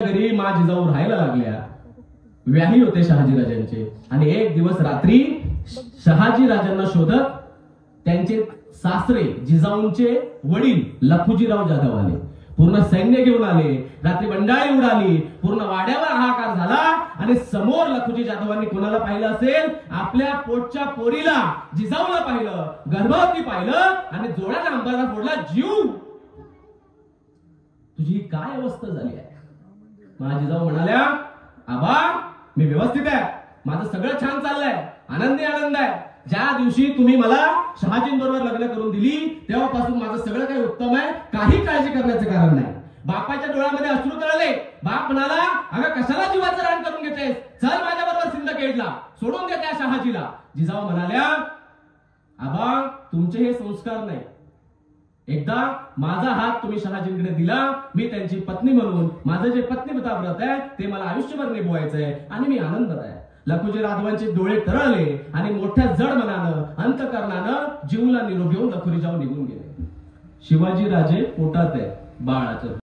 घरी मा जिजाऊ राहायला लागल्या. व्याही होते शहाजीराजांचे. आणि एक दिवस रात्री शहाजीराजांना शोधत त्यांचे सासरे जिजाऊंचे वडील लखुजीराव जाधव आले. पूर्ण सैन्य घेऊन आले. रात्री बंडाळी उडाली. पूर्ण वाड्यावर हाहाकार झाला. आणि समोर लखुजी जाधवांनी कोणाला पाहिलं असेल? आपल्या पोटच्या पोरीला जिजाऊला पाहिलं, गर्भवती पाहिलं आणि जोड्याचा अंबारा फोडला. जीव, तुझी काय अवस्था झाली आहे? माझ्या जिजाऊ म्हणाल्या, आबा मी व्यवस्थित आहे, माझं सगळं छान चाललंय, आनंदी आनंद आहे. ज्या दिवशी तुम्ही मला शहाजींबरोबर लग्न करून दिली तेव्हापासून माझं सगळं काही उत्तम आहे, काही काळजी करण्याचं कारण नाही. बापाच्या डोळ्यामध्ये अश्रू तळले. बाप म्हणाला, अगं कशाला जीवाचं रान करून घेतेस, चल माझ्याबरोबर सिंदखेडला, सोडून दे त्या शहाजीला. जिजाऊ म्हणाल्या, आबा तुमचे हे संस्कार नाही. एकदा माझा हात तुम्ही शहाजींकडे दिला, मी त्यांची पत्नी म्हणून माझं जे पत्नीव्रता व्रत आहे ते मला आयुष्यभर निभवायचंय आणि मी आनंदात आहे. लखुजी राघवांचे डोळे तरळले आणि मोठ्या जड मनानं अंतकरणानं जीवला निरोप घेऊन लखुजी जाऊन निघून गेले. शिवाजी राजे पोटात आहे बाळाचं.